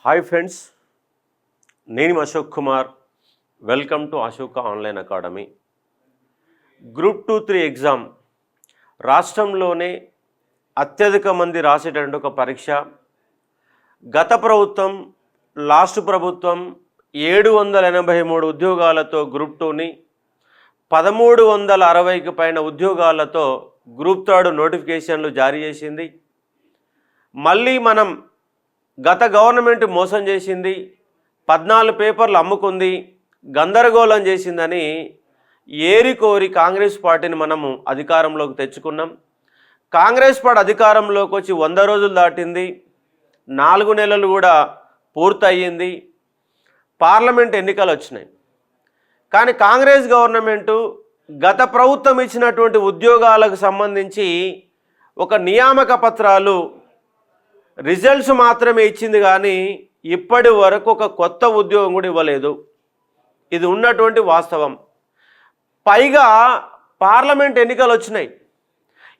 Hi friends, నేను Ashok Kumar. Welcome to Ashoka online academy. Group 2-3 exam రాష్ట్రంలోనే అత్యధిక మంది రాసేటటువంటి ఒక పరీక్ష. గత ప్రభుత్వం, లాస్ట్ ప్రభుత్వం 783 ఉద్యోగాలతో గ్రూప్ 2ని, 1360కి పైన ఉద్యోగాలతో గ్రూప్ 3 నోటిఫికేషన్లు జారీ చేసింది. మళ్ళీ మనం గత గవర్నమెంట్ మోసం చేసింది, 14 పేపర్లు అమ్ముకుంది, గందరగోళం చేసిందని ఏరికోరి కాంగ్రెస్ పార్టీని మనము అధికారంలోకి తెచ్చుకున్నాం. కాంగ్రెస్ పార్టీ అధికారంలోకి వచ్చి 100 రోజులు దాటింది, 4 నెలలు కూడా పూర్తయింది. పార్లమెంట్ ఎన్నికలు వచ్చినాయి. కానీ కాంగ్రెస్ గవర్నమెంటు గత ప్రభుత్వం ఇచ్చినటువంటి ఉద్యోగాలకు సంబంధించి ఒక నియామక పత్రాలు రిజల్ట్స్ మాత్రమే ఇచ్చింది, కానీ ఇప్పటి వరకు ఒక కొత్త ఉద్యోగం కూడా ఇవ్వలేదు. ఇది ఉన్నటువంటి వాస్తవం. పైగా పార్లమెంట్ ఎన్నికలు వచ్చినాయి.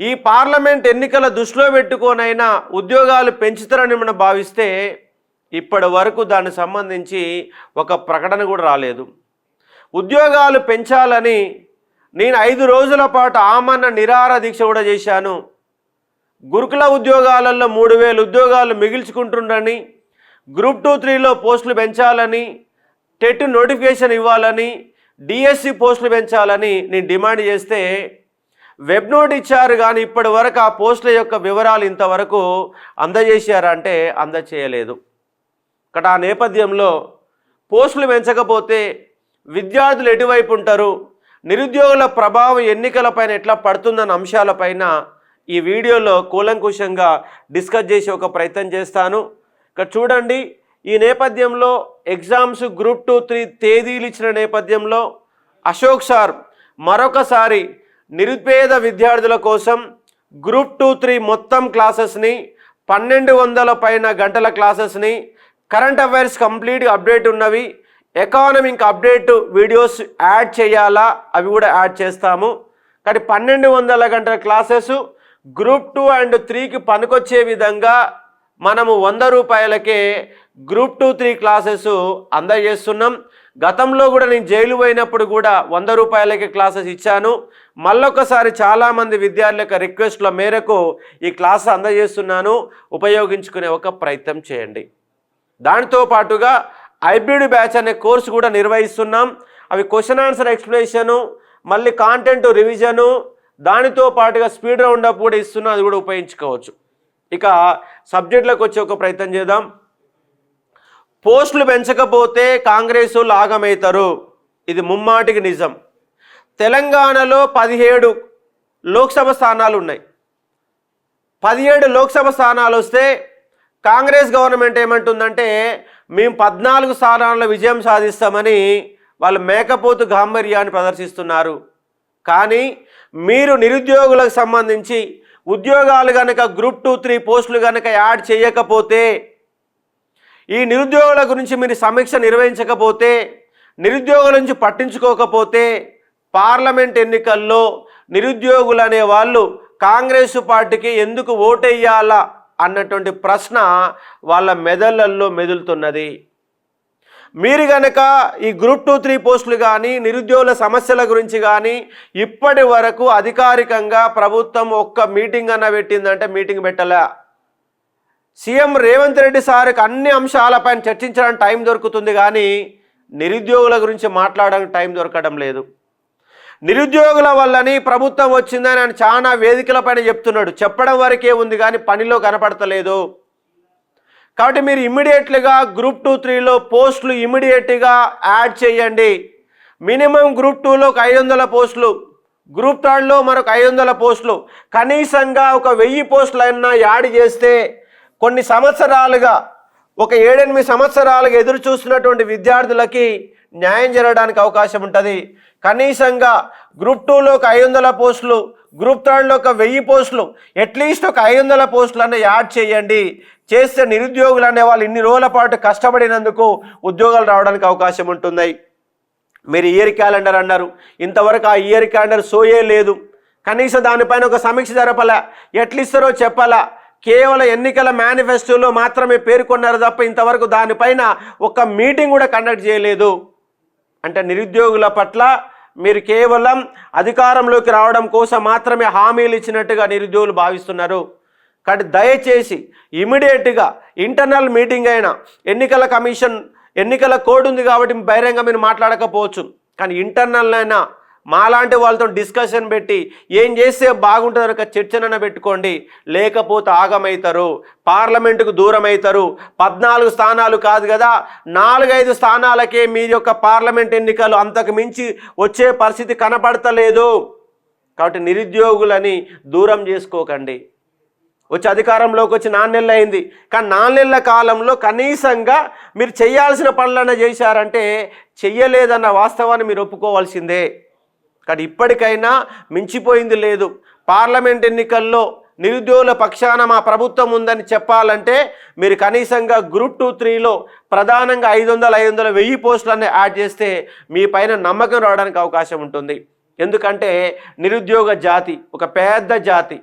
ఈ పార్లమెంట్ ఎన్నికల దృష్టిలో పెట్టుకోనైనా ఉద్యోగాలు పెంచుతారని మనం భావిస్తే ఇప్పటి వరకు దానికి సంబంధించి ఒక ప్రకటన కూడా రాలేదు. ఉద్యోగాలు పెంచాలని నేను 5 రోజుల పాటు ఆమరణ నిరాహార దీక్ష కూడా చేశాను. గురుకుల ఉద్యోగాలలో 3000 ఉద్యోగాలు మిగిల్చుకుంటుండని, గ్రూప్ 2-3లో పోస్టులు పెంచాలని, టెట్ నోటిఫికేషన్ ఇవ్వాలని, డిఎస్సి పోస్టులు పెంచాలని నేను డిమాండ్ చేస్తే వెబ్ నోట్ ఇచ్చారు, కానీ ఇప్పటి వరకు ఆ పోస్టుల యొక్క వివరాలు ఇంతవరకు అందజేశారంటే అందజేయలేదు. ఇక్కడ ఆ నేపథ్యంలో పోస్టులు పెంచకపోతే విద్యార్థులు ఎటువైపు ఉంటారు, నిరుద్యోగుల ప్రభావం ఎన్నికలపైన ఎట్లా పడుతుందన్న అంశాలపైన ఈ వీడియోలో కూలంకుషంగా డిస్కస్ చేసే ఒక ప్రయత్నం చేస్తాను. ఇక్కడ చూడండి, ఈ నేపథ్యంలో ఎగ్జామ్స్ గ్రూప్ 2-3 తేదీలు ఇచ్చిన నేపథ్యంలో అశోక్ సార్ మరొకసారి నిరుపేద విద్యార్థుల కోసం గ్రూప్ 2-3 మొత్తం క్లాసెస్ని, 1200 పైన గంటల క్లాసెస్ని, కరెంట్ అఫైర్స్ కంప్లీట్గా అప్డేట్ ఉన్నవి, ఎకానమిక్ అప్డేట్ వీడియోస్ యాడ్ చేయాలా, అవి కూడా యాడ్ చేస్తాము. కానీ 1200 గంటల క్లాసెస్ గ్రూప్ 2 అండ్ 3కి పనికొచ్చే విధంగా మనము 100 రూపాయలకే గ్రూప్ 2-3 క్లాసెస్ అందజేస్తున్నాం. గతంలో కూడా నేను జైలు పోయినప్పుడు కూడా 100 రూపాయలకే క్లాసెస్ ఇచ్చాను. మళ్ళొకసారి చాలామంది విద్యార్థుల యొక్క రిక్వెస్ట్ల మేరకు ఈ క్లాస్ అందజేస్తున్నాను. ఉపయోగించుకునే ఒక ప్రయత్నం చేయండి. దానితో పాటుగా హైబ్రిడ్ బ్యాచ్ అనే కోర్సు కూడా నిర్వహిస్తున్నాం. అవి క్వశ్చన్ ఆన్సర్ ఎక్స్ప్లెనేషను, మళ్ళీ కాంటెంట్ రివిజను, దానితో పాటుగా స్పీడ్ రౌండ్ అప్ కూడా ఇస్తున్నా, అది కూడా ఉపయోగించుకోవచ్చు. ఇక సబ్జెక్టులకు వచ్చే ఒక ప్రయత్నం చేద్దాం. పోస్టులు పెంచకపోతే కాంగ్రెస్ లాగమవుతారు, ఇది ముమ్మాటికి నిజం. తెలంగాణలో 17 లోక్సభ స్థానాలు ఉన్నాయి. 17 లోక్సభ స్థానాలు వస్తే కాంగ్రెస్ గవర్నమెంట్ ఏమంటుందంటే మేము 14 స్థానాల్లో విజయం సాధిస్తామని వాళ్ళు మేకపోతు గాంభీర్యాన్ని ప్రదర్శిస్తున్నారు. కానీ మీరు నిరుద్యోగులకు సంబంధించి ఉద్యోగాలు కనుక గ్రూప్ 2-3 పోస్టులు కనుక యాడ్ చేయకపోతే, ఈ నిరుద్యోగుల గురించి మీరు సమీక్ష నిర్వహించకపోతే, నిరుద్యోగుల నుంచి పట్టించుకోకపోతే పార్లమెంట్ ఎన్నికల్లో నిరుద్యోగులు అనే వాళ్ళు కాంగ్రెస్ పార్టీకి ఎందుకు ఓటేయాలా అన్నటువంటి ప్రశ్న వాళ్ళ మెదళ్ళల్లో మెదులుతున్నది. మీరు కనుక ఈ గ్రూప్ 2-3 పోస్టులు కానీ నిరుద్యోగుల సమస్యల గురించి కానీ ఇప్పటి వరకు అధికారికంగా ప్రభుత్వం ఒక్క మీటింగ్ అన్న పెట్టిందంటే మీటింగ్ పెట్టలే. సీఎం రేవంత్ రెడ్డి సార్కి అన్ని అంశాలపైన చర్చించడానికి టైం దొరుకుతుంది, కానీ నిరుద్యోగుల గురించి మాట్లాడడానికి టైం దొరకడం లేదు. నిరుద్యోగుల వల్లని ప్రభుత్వం వచ్చిందని ఆయన చాలా వేదికలపైన చెప్తున్నాడు. చెప్పడం వరకే ఉంది, కానీ పనిలో కనపడతలేదు. కాబట్టి మీరు ఇమ్మీడియట్లీగా గ్రూప్ 2-3లో పోస్టులు ఇమ్మీడియట్గా యాడ్ చేయండి. మినిమం గ్రూప్ 2లో 500 పోస్టులు, గ్రూప్ 3లో మరొక 500 పోస్టులు, కనీసంగా ఒక 1000 పోస్టులైనా యాడ్ చేస్తే కొన్ని సంవత్సరాలుగా, ఒక 7-8 సంవత్సరాలుగా ఎదురు చూస్తున్నటువంటి విద్యార్థులకి న్యాయం జరగడానికి అవకాశం ఉంటుంది. కనీసంగా గ్రూప్ 2లో 500 పోస్టులు, గ్రూప్ 3లో 1000 పోస్టులు, అట్లీస్ట్ ఒక 500 పోస్టులన్నా యాడ్ చేయండి. చేస్తే నిరుద్యోగులు అనే వాళ్ళు ఇన్ని రోజుల పాటు కష్టపడినందుకు ఉద్యోగాలు రావడానికి అవకాశం ఉంటున్నాయి. మీరు ఇయర్ క్యాలెండర్ అన్నారు, ఇంతవరకు ఆ ఇయర్ క్యాలెండర్ సోయే లేదు. కనీసం దానిపైన ఒక సమీక్ష జరపాలా, ఎట్లా ఇస్తారో చెప్పాలా. కేవలం ఎన్నికల మేనిఫెస్టోలో మాత్రమే పేర్కొన్నారు తప్ప ఇంతవరకు దానిపైన ఒక మీటింగ్ కూడా కండక్ట్ చేయలేదు. అంటే నిరుద్యోగుల పట్ల మీరు కేవలం అధికారంలోకి రావడం కోసం మాత్రమే హామీలు ఇచ్చినట్టుగా నిరుద్యోగులు భావిస్తున్నారు. కాబట్టి దయచేసి ఇమీడియట్గా ఇంటర్నల్ మీటింగ్ అయినా, ఎన్నికల కమిషన్ ఎన్నికల కోడ్ ఉంది కాబట్టి బహిరంగ మీరు మాట్లాడకపోవచ్చు, కానీ ఇంటర్నల్ అయినా మాలాంటి వాళ్ళతో డిస్కషన్ పెట్టి ఏం చేస్తే బాగుంటుందని ఒక చర్చనైనా పెట్టుకోండి. లేకపోతే ఆగమవుతారు, పార్లమెంటుకు దూరం అవుతారు. 14 స్థానాలు కాదు కదా, 4-5 స్థానాలకే మీ యొక్క పార్లమెంట్ ఎన్నికలు, అంతకు మించి వచ్చే పరిస్థితి కనపడతలేదు. కాబట్టి నిరుద్యోగులని దూరం చేసుకోకండి. వచ్చి అధికారంలోకి వచ్చి 4 నెలలు అయింది, కానీ 4 నెలల కాలంలో కనీసంగా మీరు చేయాల్సిన పనులన్నా చేశారంటే చెయ్యలేదన్న వాస్తవాన్ని మీరు ఒప్పుకోవాల్సిందే. కానీ ఇప్పటికైనా మించిపోయింది లేదు. పార్లమెంట్ ఎన్నికల్లో నిరుద్యోగుల పక్షాన మా ప్రభుత్వం ఉందని చెప్పాలంటే మీరు కనీసంగా గ్రూప్ 2, 3లో ప్రధానంగా 500, 1000 పోస్టులన్నీ యాడ్ చేస్తే మీ పైన నమ్మకం రావడానికి అవకాశం ఉంటుంది. ఎందుకంటే నిరుద్యోగ జాతి ఒక పెద్ద జాతి,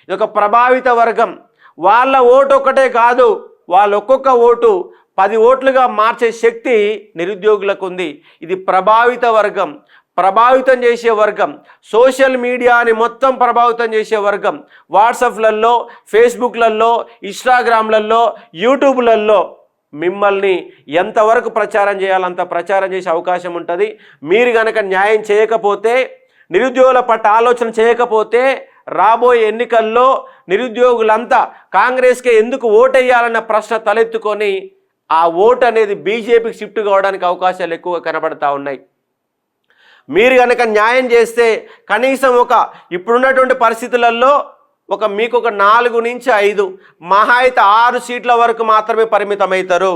ఇది ఒక ప్రభావిత వర్గం. వాళ్ళ ఓటు ఒక్కటే కాదు, వాళ్ళ ఒక్కొక్క ఓటు 10 ఓట్లుగా మార్చే శక్తి నిరుద్యోగులకు ఉంది. ఇది ప్రభావిత వర్గం, ప్రభావితం చేసే వర్గం, సోషల్ మీడియాని మొత్తం ప్రభావితం చేసే వర్గం. వాట్సాప్లలో, ఫేస్బుక్లలో, ఇన్స్టాగ్రామ్లలో, యూట్యూబ్లలో మిమ్మల్ని ఎంతవరకు ప్రచారం చేయాలంత ప్రచారం చేసే అవకాశం ఉంటుంది. మీరు కనుక న్యాయం చేయకపోతే, నిరుద్యోగుల పట్ల ఆలోచన చేయకపోతే రాబోయే ఎన్నికల్లో నిరుద్యోగులంతా కాంగ్రెస్కే ఎందుకు ఓటేయాలన్న ప్రశ్న తలెత్తుకొని ఆ ఓటు అనేది బీజేపీకి షిఫ్ట్ కావడానికి అవకాశాలు ఎక్కువగా కనబడతా ఉన్నాయి. మీరు కనుక న్యాయం చేస్తే కనీసం ఇప్పుడున్నటువంటి పరిస్థితులలో మీకు ఒక 4 నుంచి 5 మహా అయితే 6 సీట్ల వరకు మాత్రమే పరిమితమవుతారు.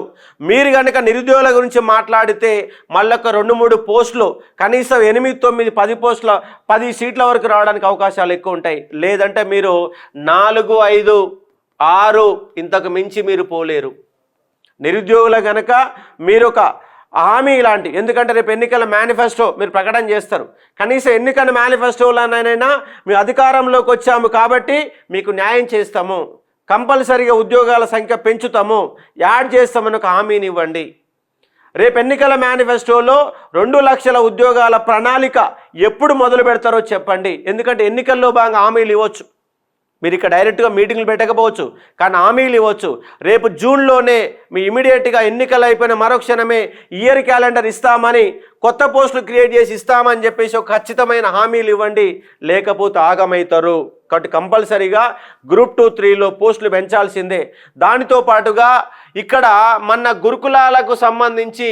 మీరు కనుక నిరుద్యోగుల గురించి మాట్లాడితే మళ్ళీ ఒక 2-3 పోస్టులు, కనీసం 8, 9, 10 పోస్టుల 10 సీట్ల వరకు రావడానికి అవకాశాలు ఎక్కువ ఉంటాయి. లేదంటే మీరు 4, 5, 6 ఇంతకు మించి మీరు పోలేరు. నిరుద్యోగుల కనుక మీరు ఒక హామీ ఇలాంటి, ఎందుకంటే రేపు ఎన్నికల మేనిఫెస్టో మీరు ప్రకటన చేస్తారు. కనీసం ఎన్నికల మేనిఫెస్టోలోనైనా మేము అధికారంలోకి వచ్చాము కాబట్టి మీకు న్యాయం చేస్తాము, కంపల్సరీగా ఉద్యోగాల సంఖ్య పెంచుతాము, యాడ్ చేస్తామని ఒక హామీని ఇవ్వండి. రేపు ఎన్నికల మేనిఫెస్టోలో 2 లక్షల ఉద్యోగాల ప్రణాళిక ఎప్పుడు మొదలు పెడతారో చెప్పండి. ఎందుకంటే ఎన్నికల్లో భాగంగా హామీలు ఇవ్వచ్చు. మీరు ఇక్కడ డైరెక్ట్గా మీటింగ్లు పెట్టకపోవచ్చు, కానీ హామీలు ఇవ్వచ్చు. రేపు జూన్లోనే మీ ఇమీడియట్గా ఎన్నికలు అయిపోయిన మరుక్షణమే ఇయర్ క్యాలెండర్ ఇస్తామని, కొత్త పోస్టులు క్రియేట్ చేసి ఇస్తామని చెప్పేసి ఒక ఖచ్చితమైన హామీలు ఇవ్వండి. లేకపోతే ఆగమవుతారు. కాబట్టి కంపల్సరీగా గ్రూప్ 2, 3లో పోస్టులు పెంచాల్సిందే. దానితో పాటుగా ఇక్కడ మన గురుకులాలకు సంబంధించి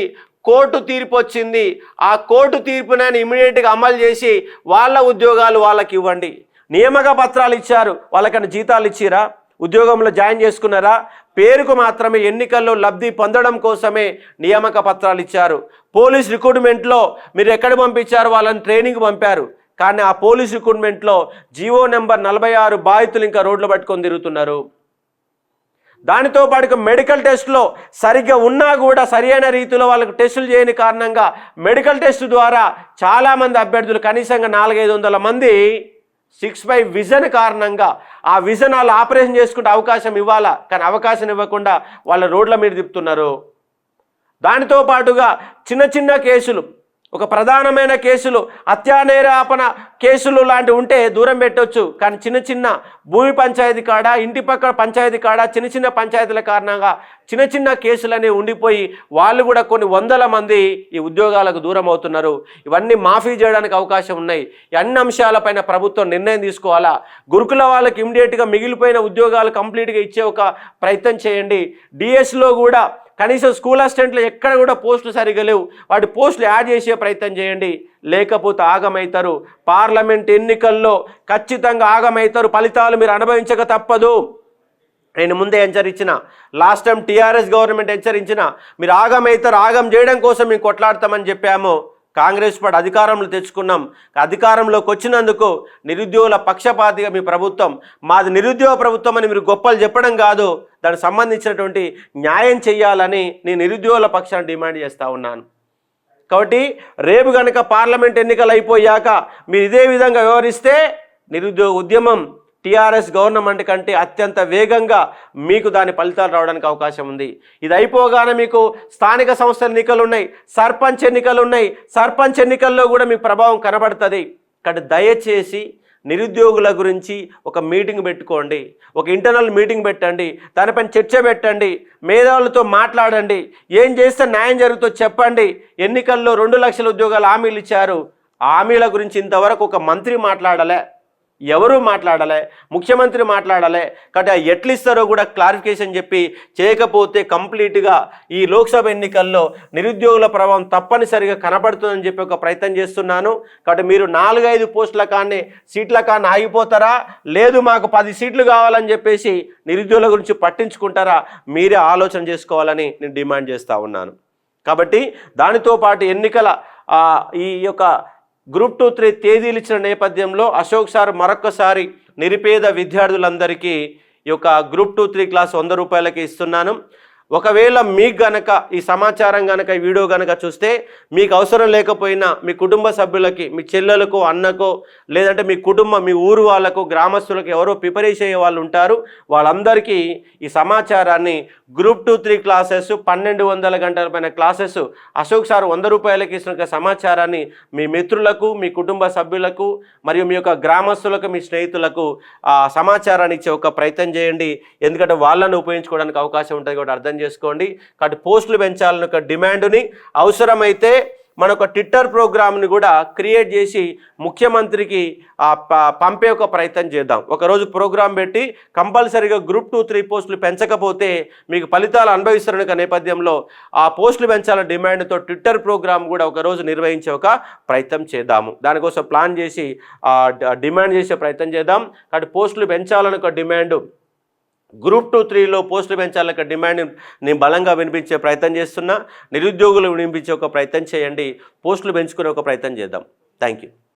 కోర్టు తీర్పు వచ్చింది. ఆ కోర్టు తీర్పునైనా ఇమీడియట్గా అమలు చేసి వాళ్ళ ఉద్యోగాలు వాళ్ళకి ఇవ్వండి. నియామక పత్రాలు ఇచ్చారు, వాళ్ళకన్నా జీతాలు ఇచ్చిరా? ఉద్యోగంలో జాయిన్ చేసుకున్నారా? పేరుకు మాత్రమే ఎన్నికల్లో లబ్ధి పొందడం కోసమే నియామక పత్రాలు ఇచ్చారు. పోలీస్ రిక్రూట్మెంట్లో మీరు ఎక్కడ పంపించారు? వాళ్ళని ట్రైనింగ్ పంపారు. కానీ ఆ పోలీస్ రిక్రూట్మెంట్లో జీవో నెంబర్ 46 బాధితులు ఇంకా రోడ్లు పట్టుకొని తిరుగుతున్నారు. దానితో పాటు మెడికల్ టెస్ట్లో సరిగ్గా ఉన్నా కూడా సరైన రీతిలో వాళ్ళకు టెస్టులు చేయని కారణంగా మెడికల్ టెస్ట్ ద్వారా చాలామంది అభ్యర్థులు, కనీసంగా 400-500 మంది 6/5 విజన్ కారణంగా ఆ విజన్ వాళ్ళు ఆపరేషన్ చేసుకుంటే అవకాశం ఇవ్వాలా, కానీ అవకాశం ఇవ్వకుండా వాళ్ళ రోడ్ల మీద తిప్పుతున్నారు. దానితో పాటుగా చిన్న కేసులు, ఒక ప్రధానమైన కేసులు, హత్యానేరాపణ కేసులు లాంటివి ఉంటే దూరం పెట్టవచ్చు. కానీ చిన్న భూమి పంచాయతీ కాడ, ఇంటి పక్క పంచాయతీ కాడ, చిన్న పంచాయతీల కారణంగా చిన్న కేసులనే ఉండిపోయి వాళ్ళు కూడా కొన్ని 100 మంది ఈ ఉద్యోగాలకు దూరం అవుతున్నారు. ఇవన్నీ మాఫీ చేయడానికి అవకాశం ఉన్నాయి. ఈ అన్ని అంశాలపైన ప్రభుత్వం నిర్ణయం తీసుకోవాలా. గురుకుల వాళ్ళకి ఇమ్మీడియట్గా మిగిలిపోయిన ఉద్యోగాలు కంప్లీట్గా ఇచ్చే ఒక ప్రయత్నం చేయండి. డిఎస్లో కూడా కనీసం స్కూల్ అసిస్టెంట్లు ఎక్కడ కూడా పోస్టులు సరిగా లేవు, వాటి పోస్టులు యాడ్ చేసే ప్రయత్నం చేయండి. లేకపోతే ఆగమవుతారు. పార్లమెంట్ ఎన్నికల్లో ఖచ్చితంగా ఆగమవుతారు. ఫలితాలు మీరు అనుభవించక తప్పదు. నేను ముందే హెచ్చరించిన, లాస్ట్ టైం టీఆర్ఎస్ గవర్నమెంట్ హెచ్చరించిన, మీరు ఆగమవుతారు, ఆగం చేయడం కోసం మేము కొట్లాడతామని చెప్పాము. కాంగ్రెస్ పార్టీ అధికారంలో తెచ్చుకున్నాం. అధికారంలోకి వచ్చినందుకు నిరుద్యోగుల పక్షపాతిగా మీ ప్రభుత్వం, మాది నిరుద్యోగ ప్రభుత్వం అని మీరు గొప్పలు చెప్పడం కాదు, దానికి సంబంధించినటువంటి న్యాయం చేయాలని నేను నిరుద్యోగుల పక్షాన్ని డిమాండ్ చేస్తూ ఉన్నాను. కాబట్టి రేపు కనుక పార్లమెంట్ ఎన్నికలు అయిపోయాక మీరు ఇదే విధంగా వ్యవహరిస్తే నిరుద్యోగ ఉద్యమం టీఆర్ఎస్ గవర్నమెంట్ కంటే అత్యంత వేగంగా మీకు దాని ఫలితాలు రావడానికి అవకాశం ఉంది. ఇది అయిపోగానే మీకు స్థానిక సంస్థల ఎన్నికలు ఉన్నాయి, సర్పంచ్ ఎన్నికలు ఉన్నాయి. సర్పంచ్ ఎన్నికల్లో కూడా మీకు ప్రభావం కనబడుతుంది. కాబట్టి దయచేసి నిరుద్యోగుల గురించి ఒక మీటింగ్ పెట్టుకోండి, ఒక ఇంటర్నల్ మీటింగ్ పెట్టండి, దానిపైన చర్చ పెట్టండి, మేధావులతో మాట్లాడండి, ఏం చేస్తే న్యాయం జరుగుతుందో చెప్పండి. ఎన్నికల్లో 2 లక్షల ఉద్యోగాలు హామీలు ఇచ్చారు. హామీల గురించి ఇంతవరకు ఒక మంత్రి మాట్లాడలే, ఎవరూ మాట్లాడలే, ముఖ్యమంత్రి మాట్లాడలే. కాబట్టి ఎట్లు ఇస్తారో కూడా క్లారిఫికేషన్ చెప్పి చేయకపోతే కంప్లీట్గా ఈ లోక్సభ ఎన్నికల్లో నిరుద్యోగుల ప్రభావం తప్పనిసరిగా కనబడుతుందని చెప్పి ఒక ప్రయత్నం చేస్తున్నాను. కాబట్టి మీరు 4-5 పోస్టుల కానీ సీట్ల కానీ ఆగిపోతారా, లేదు మాకు 10 సీట్లు కావాలని చెప్పేసి నిరుద్యోగుల గురించి పట్టించుకుంటారా, మీరే ఆలోచన చేసుకోవాలని నేను డిమాండ్ చేస్తూ ఉన్నాను. కాబట్టి దానితో పాటు ఎన్నికల ఈ యొక్క గ్రూప్ 2, 3 తేదీలు ఇచ్చిన నేపథ్యంలో అశోక్ సార్ మరొక్కసారి నిరుపేద విద్యార్థులందరికీ ఈ యొక్క గ్రూప్ 2, 3 క్లాస్ 100 రూపాయలకి ఇస్తున్నాను. ఒకవేళ మీకు గనక ఈ సమాచారం గనక ఈ వీడియో గనక చూస్తే మీకు అవసరం లేకపోయినా మీ కుటుంబ సభ్యులకి, మీ చెల్లెలకు, అన్నకో, లేదంటే మీ ఊరు వాళ్ళకు, గ్రామస్తులకు ఎవరో ప్రిపరేషన్ అయ్యే వాళ్ళు ఉంటారు, వాళ్ళందరికీ ఈ సమాచారాన్ని గ్రూప్ 2, 3 క్లాసెస్ 1200 గంటల పైన క్లాసెస్ అశోక్ సార్ 100 రూపాయలకి ఇస్తున్న సమాచారాన్ని మీ మిత్రులకు, మీ కుటుంబ సభ్యులకు మరియు మీ యొక్క గ్రామస్తులకు, మీ స్నేహితులకు సమాచారాన్ని ఇచ్చే ఒక ప్రయత్నం చేయండి. ఎందుకంటే వాళ్ళని ఉపయోగించుకోవడానికి అవకాశం ఉంటుంది కూడా అర్థం చేసుకోండి. కాబట్టి పోస్టులు పెంచాలని ఒక డిమాండ్ని, అవసరమైతే మన ఒక ట్విట్టర్ ప్రోగ్రామ్ని కూడా క్రియేట్ చేసి ముఖ్యమంత్రికి పంపే ఒక ప్రయత్నం చేద్దాం. ఒకరోజు ప్రోగ్రాం పెట్టి కంపల్సరీగా గ్రూప్ 2, 3 పోస్టులు పెంచకపోతే మీకు ఫలితాలు అనుభవిస్తున్న నేపథ్యంలో ఆ పోస్టులు పెంచాలన్న డిమాండ్తో ట్విట్టర్ ప్రోగ్రాం కూడా ఒకరోజు నిర్వహించే ఒక ప్రయత్నం చేద్దాము. దానికోసం ప్లాన్ చేసి డిమాండ్ చేసే ప్రయత్నం చేద్దాం. కాబట్టి పోస్టులు పెంచాలని ఒక డిమాండ్, గ్రూప్ 2, 3లో పోస్టులు పెంచాలన్న డిమాండ్ నేను బలంగా వినిపించే ప్రయత్నం చేస్తున్నా. నిరుద్యోగులు వినిపించే ఒక ప్రయత్నం చేయండి, పోస్టులు పెంచుకునే ఒక ప్రయత్నం చేద్దాం. Thank you.